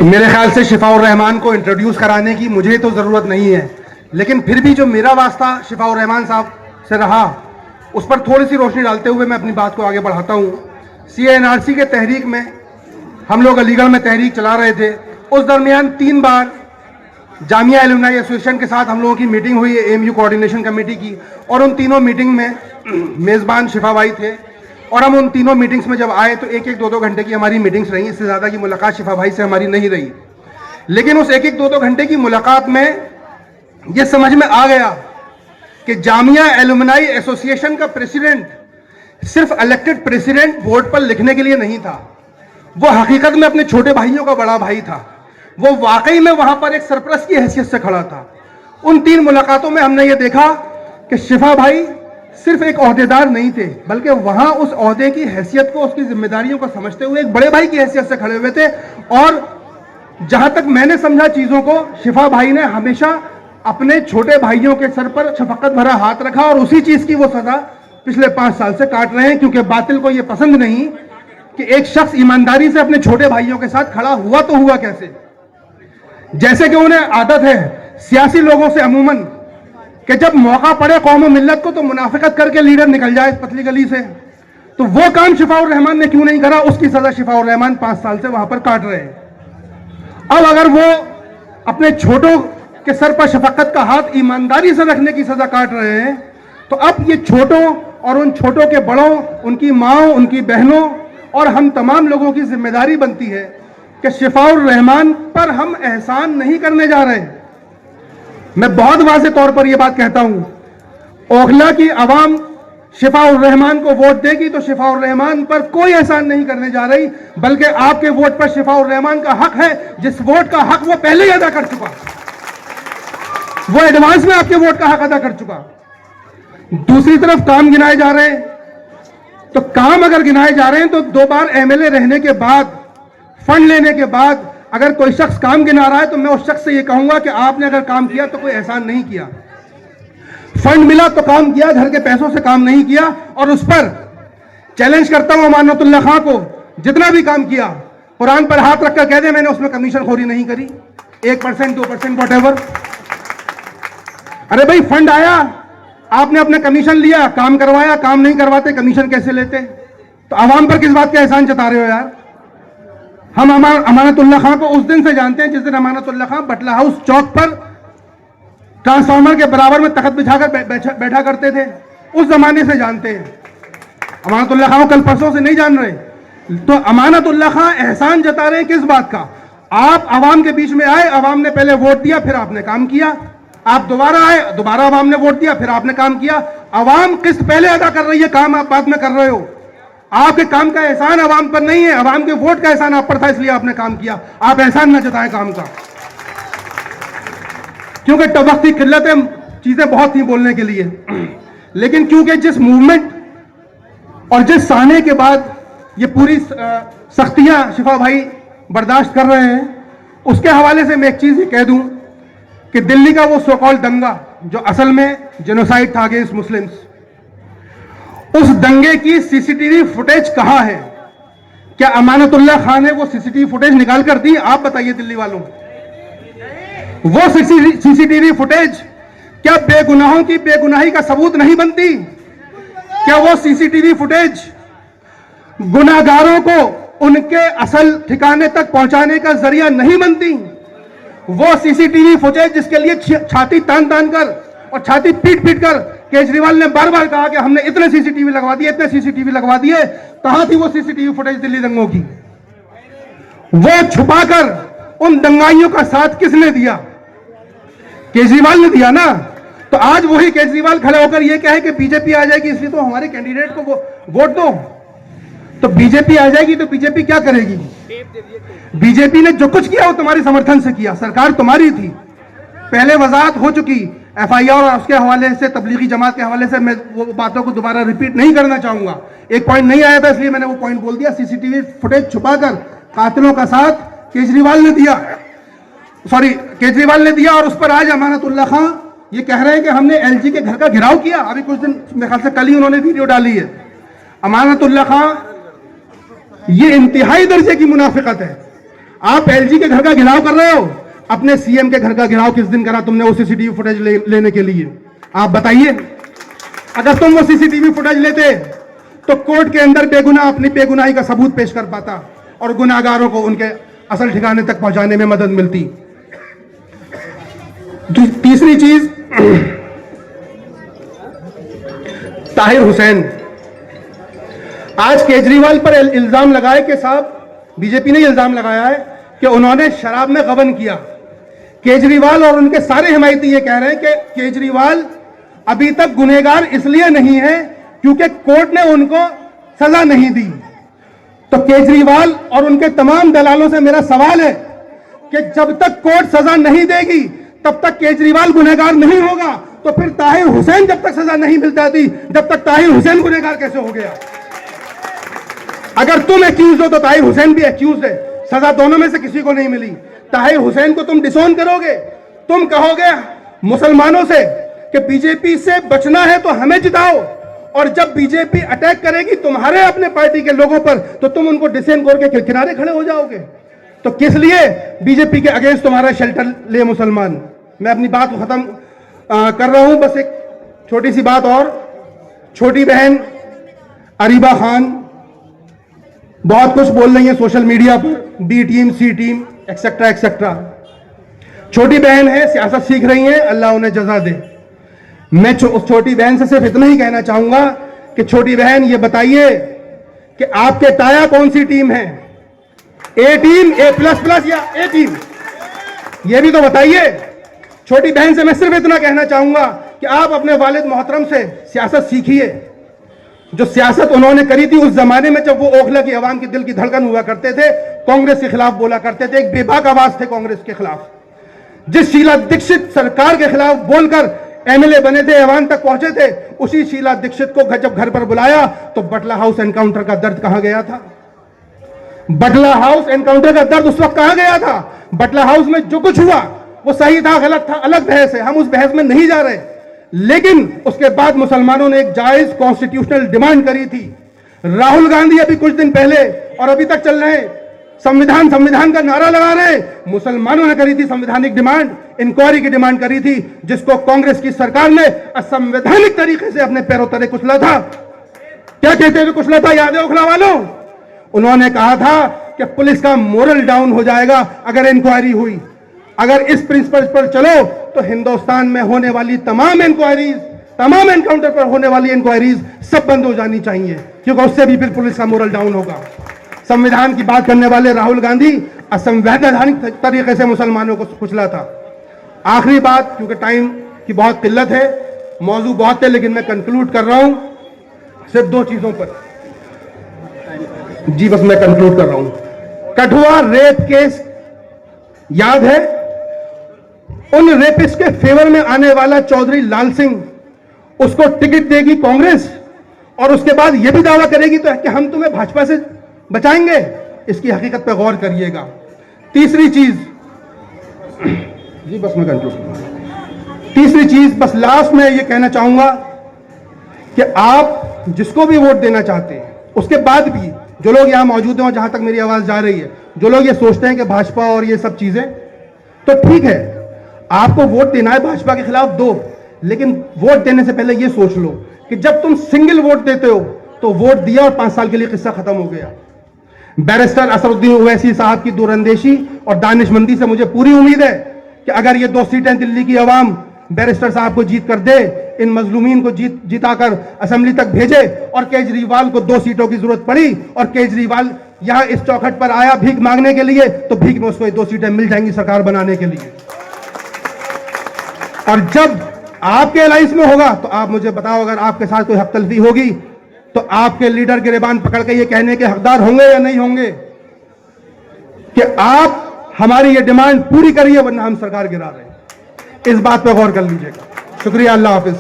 मेरे ख्याल से शिफाउर रहमान को इंट्रोड्यूस कराने की मुझे तो ज़रूरत नहीं है, लेकिन फिर भी जो मेरा वास्ता शिफाउर रहमान साहब से रहा उस पर थोड़ी सी रोशनी डालते हुए मैं अपनी बात को आगे बढ़ाता हूँ। CANRC के तहरीक में हम लोग अलीगढ़ में तहरीक चला रहे थे। उस दरमियान 3 बार जामिया एलुमनाई एसोसिएशन के साथ हम लोगों की मीटिंग हुई है, AMU कोऑर्डिनेशन कमेटी की, और उन तीनों मीटिंग में मेज़बान शिफा भाई थे। और हम उन तीनों मीटिंग्स में जब आए तो 1-1, 2-2 घंटे की हमारी मीटिंग्स रही, इससे ज़्यादा की मुलाकात शिफा भाई से हमारी नहीं रही। लेकिन उस 1-1, 2-2 घंटे की मुलाकात में ये समझ में आ गया कि जामिया एलुमनाई एसोसिएशन का प्रेसिडेंट सिर्फ इलेक्टेड प्रेसिडेंट बोर्ड पर लिखने के लिए नहीं था, वो हकीकत में अपने छोटे भाइयों का बड़ा भाई था। वो वाकई में वहां पर एक सरपरस्त की हैसियत से खड़ा था। उन 3 मुलाकातों में हमने ये देखा कि शिफा भाई सिर्फ एक ओहदेदार नहीं थे, बल्कि वहां उस ओहदे की हैसियत को, उसकी जिम्मेदारियों को समझते हुए एक बड़े भाई की हैसियत से खड़े हुए थे। और जहां तक मैंने समझा चीजों को, शिफा भाई ने हमेशा अपने छोटे भाइयों के सर पर शफकत भरा हाथ रखा और उसी चीज की वो सजा पिछले 5 साल से काट रहे हैं, क्योंकि बातिल को यह पसंद नहीं कि एक शख्स ईमानदारी से अपने छोटे भाइयों के साथ खड़ा हुआ तो हुआ कैसे। जैसे कि उन्हें आदत है सियासी लोगों से अमूमन कि जब मौका पड़े कौम और मिल्लत को तो मुनाफिकत करके लीडर निकल जाए इस पतली गली से, तो वो काम शिफाउर रहमान ने क्यों नहीं करा, उसकी सजा शिफाउर रहमान 5 साल से वहां पर काट रहे हैं। अब अगर वो अपने छोटों के सर पर शफकत का हाथ ईमानदारी से रखने की सजा काट रहे हैं, तो अब ये छोटों और उन छोटों के बड़ों, उनकी माओ, उनकी बहनों और हम तमाम लोगों की जिम्मेदारी बनती है कि शिफाउर रहमान पर हम एहसान नहीं करने जा रहे। मैं बहुत वाज़ेह तौर पर यह बात कहता हूं, ओखला की आवाम शिफाउर रहमान को वोट देगी तो शिफाउर रहमान पर कोई एहसान नहीं करने जा रही, बल्कि आपके वोट पर शिफाउर रहमान का हक है, जिस वोट का हक वो पहले ही अदा कर चुका, वो एडवांस में आपके वोट का हक अदा कर चुका। दूसरी तरफ काम गिनाए जा रहे हैं, तो काम अगर गिनाए जा रहे हैं तो 2 बार MLA रहने के बाद, फंड लेने के बाद अगर कोई शख्स काम गिना रहा है तो मैं उस शख्स से यह कहूंगा कि आपने अगर काम किया तो कोई एहसान नहीं किया। फंड मिला तो काम किया, घर के पैसों से काम नहीं किया। और उस पर चैलेंज करता हूं अमानतुल्लाह खां को, जितना भी काम किया कुरान पर हाथ रखकर कह दे मैंने उसमें कमीशन खोरी नहीं करी, 1%, 2%, वॉटेवर। अरे भाई फंड आया, आपने अपने कमीशन लिया, काम करवाया, काम नहीं करवाते कमीशन कैसे लेते? तो आवाम पर किस बात का एहसान जता रहे हो यार? हम अमानतुल्लाह खां को उस दिन से जानते हैं जिस दिन अमानतुल्लाह खां बटला हाउस चौक पर ट्रांसफार्मर के बराबर में तख्त बिछाकर बैठा करते थे, उस जमाने से जानते हैं। अमानतुल्लाह खां को कल परसों से नहीं जान रहे। तो अमानतुल्लाह खां एहसान जता रहे हैं किस बात का? आप आवाम के बीच में आए, आवाम ने पहले वोट दिया, फिर आपने काम किया। आप दोबारा आए, दोबारा आवाम ने वोट दिया, फिर आपने काम किया। आवाम किस्त पहले अदा कर रही है, काम आप बाद में कर रहे हो। आपके काम का एहसान आवाम पर नहीं है, आवाम के वोट का एहसान आप पर था, इसलिए आपने काम किया। आप एहसान न जताएं काम का, क्योंकि वक्त की किल्लत है, चीजें बहुत थी बोलने के लिए। लेकिन क्योंकि जिस मूवमेंट और जिस सहने के बाद ये पूरी सख्तियां शिफा भाई बर्दाश्त कर रहे हैं, उसके हवाले से मैं एक चीज ही कह दूं कि दिल्ली का वो सो कॉल्ड दंगा जो असल में जेनोसाइड था अगेंस्ट मुस्लिम्स, उस दंगे की CCTV फुटेज कहां है? क्या अमानतुल्लाह खान ने वो CCTV फुटेज निकाल कर दी? आप बताइए दिल्ली वालों, वो CCTV फुटेज क्या बेगुनाहों की बेगुनाही का सबूत नहीं बनती? क्या वो CCTV फुटेज गुनाहगारों को उनके असल ठिकाने तक पहुंचाने का जरिया नहीं बनती? वो CCTV फुटेज जिसके लिए छाती तान तान कर और छाती पीट पीट कर केजरीवाल ने बार बार कहा कि हमने इतने CCTV लगवा दिए, इतने CCTV लगवा दिए, कहां थी वो CCTV फुटेज दिल्ली दंगों की? वो छुपाकर उन दंगाइयों का साथ किसने दिया? केजरीवाल ने दिया ना। तो आज वही केजरीवाल खड़े होकर यह कहे कि बीजेपी आ जाएगी इसलिए तो हमारे कैंडिडेट को वो वोट दो। तो बीजेपी आ जाएगी तो बीजेपी क्या करेगी? बीजेपी ने जो कुछ किया वो तुम्हारे समर्थन से किया, सरकार तुम्हारी थी। पहले वजाहत हो चुकी FIR और उसके हवाले से, तबलीगी जमात के हवाले से मैं वो बातों को दोबारा रिपीट नहीं करना चाहूंगा। एक पॉइंट नहीं आया था इसलिए मैंने वो पॉइंट बोल दिया। CCTV फुटेज छुपाकर कातिलों का साथ केजरीवाल ने दिया, केजरीवाल ने दिया। और उस पर आज अमानतुल्लाह खां ये कह रहे हैं कि हमने LG के घर का घेराव किया। अभी कुछ दिन, मेरे ख्याल से कल ही उन्होंने वीडियो डाली है। अमानतुल्लाह खां ये इंतहाई दर्जे की मुनाफिकत है। आप एलजी के घर का घेराव कर रहे हो, अपने सीएम के घर का घेराव किस दिन करा तुमने वो सीसीटीवी फुटेज लेने के लिए? आप बताइए। अगर तुम वो सीसीटीवी फुटेज लेते तो कोर्ट के अंदर बेगुनाह अपनी बेगुनाही का सबूत पेश कर पाता और गुनाहगारों को उनके असल ठिकाने तक पहुंचाने में मदद मिलती। तीसरी चीज, ताहिर हुसैन। आज केजरीवाल पर इल्जाम लगाए कि साहब, बीजेपी ने इल्जाम लगाया है कि उन्होंने शराब में गबन किया। केजरीवाल और उनके सारे हिमायती ये कह रहे हैं कि केजरीवाल अभी तक गुनहगार इसलिए नहीं है क्योंकि कोर्ट ने उनको सजा नहीं दी। तो केजरीवाल और उनके तमाम दलालों से मेरा सवाल है कि जब तक कोर्ट सजा नहीं देगी तब तक केजरीवाल गुनहगार नहीं होगा। तो फिर ताहिर हुसैन जब तक सजा नहीं मिल जाती, जब तक ताहिर हुसैन गुनहगार कैसे हो गया? अगर तुम एक्यूज हो तो ताहिर हुसैन भी एक्यूज है, सजा दोनों में से किसी को नहीं मिली। ताहिर हुसैन को तुम डिसोन करोगे, तुम कहोगे मुसलमानों से कि बीजेपी से बचना है तो हमें जिताओ, और जब बीजेपी अटैक करेगी तुम्हारे अपने पार्टी के लोगों पर तो तुम उनको डिसेंट करके किनारे खड़े हो जाओगे। तो किस लिए बीजेपी के अगेंस्ट तुम्हारा शेल्टर ले मुसलमान? मैं अपनी बात को खत्म कर रहा हूं। बस एक छोटी सी बात और, छोटी बहन अरीबा खान बहुत कुछ बोल रही है सोशल मीडिया पर, बी टीम, सी टीम, एक्सेट्रा एक्सेट्रा। छोटी बहन है, सियासत सीख रही है, अल्लाह उन्हें जजा दे। मैं उस छोटी बहन से सिर्फ इतना ही कहना चाहूंगा कि छोटी बहन ये बताइए कि आपके टाया कौन सी टीम है? ए टीम, A++ या ए टीम? ये भी तो बताइए। छोटी बहन से मैं सिर्फ इतना कहना चाहूंगा कि आप अपने वालिद मोहतरम से सियासत सीखिए। जो सियासत उन्होंने करी थी उस जमाने में जब वो ओखला की आवाम की दिल की धड़कन हुआ करते थे, कांग्रेस के खिलाफ बोला करते थे, एक बेबाक आवाज थे कांग्रेस के खिलाफ। जिस शीला दीक्षित सरकार के खिलाफ बोलकर एमएलए बने थे, ऐवान तक पहुंचे थे, उसी शीला दीक्षित को जब घर पर बुलाया तो बटला हाउस एनकाउंटर का दर्द कहां गया था? बटला हाउस एनकाउंटर का दर्द उस वक्त कहां गया था? बटला हाउस में जो कुछ हुआ वो सही था, गलत था, अलग बहस है, हम उस बहस में नहीं जा रहे। लेकिन उसके बाद मुसलमानों ने एक जायज कॉन्स्टिट्यूशनल डिमांड करी थी। राहुल गांधी अभी कुछ दिन पहले और अभी तक चल रहे संविधान संविधान का नारा लगा रहे, मुसलमानों ने करी थी संवैधानिक डिमांड, इंक्वायरी की डिमांड करी थी, जिसको कांग्रेस की सरकार ने असंवैधानिक तरीके से अपने पैरों तले कुचला था। क्या कहते थे कुचला था, याद है ओखला वालों? उन्होंने कहा था कि पुलिस का मोरल डाउन हो जाएगा अगर इंक्वायरी हुई। अगर इस प्रिंसिपल पर चलो तो हिंदुस्तान में होने वाली तमाम इंक्वायरीज, तमाम एनकाउंटर पर होने वाली इंक्वायरीज सब बंद हो जानी चाहिए, क्योंकि उससे भी फिर पुलिस का मोरल डाउन होगा। संविधान की बात करने वाले राहुल गांधी असंवैधानिक तरीके से मुसलमानों को कुचला था। आखिरी बात, क्योंकि टाइम की बहुत किल्लत है, मौजू बहुत है, लेकिन मैं कंक्लूड कर रहा हूं सिर्फ 2 चीजों पर। जी बस मैं कंक्लूड कर रहा हूं। कठुआ रेप केस याद है? उन रेपिस्ट के फेवर में आने वाला चौधरी लाल सिंह, उसको टिकट देगी कांग्रेस और उसके बाद यह भी दावा करेगी तो कि हम तुम्हें भाजपा से बचाएंगे। इसकी हकीकत पे गौर करिएगा। तीसरी चीज, जी बस मैं कंक्लूड करूंगा। तीसरी चीज बस लास्ट में यह कहना चाहूंगा कि आप जिसको भी वोट देना चाहते हैं, उसके बाद भी जो लोग यहां मौजूद हैं और जहां तक मेरी आवाज जा रही है, जो लोग ये सोचते हैं कि भाजपा और ये सब चीजें, तो ठीक है, आपको वोट देना है भाजपा के खिलाफ दो, लेकिन वोट देने से पहले ये सोच लो कि जब तुम सिंगल वोट देते हो तो वोट दिया और 5 साल के लिए किस्सा खत्म हो गया। बैरिस्टर असरुद्दीन ओवैसी साहब की दूरंदेशी और दानिशमंदी से मुझे पूरी उम्मीद है कि अगर ये 2 सीटें दिल्ली की आवाम बैरिस्टर साहब को जीत कर दे, इन मजलूमीन को जिताकर असेंबली तक भेजे, और केजरीवाल को 2 सीटों की जरूरत पड़ी और केजरीवाल यहां इस चौखट पर आया भीख मांगने के लिए, तो भीख में उसको 2 सीटें मिल जाएंगी सरकार बनाने के लिए। और जब आपके अलायंस में होगा तो आप मुझे बताओ, अगर आपके साथ कोई हक तलफी होगी तो आपके लीडर गिरेबान पकड़ के ये कहने के हकदार होंगे या नहीं होंगे कि आप हमारी ये डिमांड पूरी करिए वरना हम सरकार गिरा रहे हैं। इस बात पर गौर कर लीजिएगा। शुक्रिया। अल्लाह हाफिज।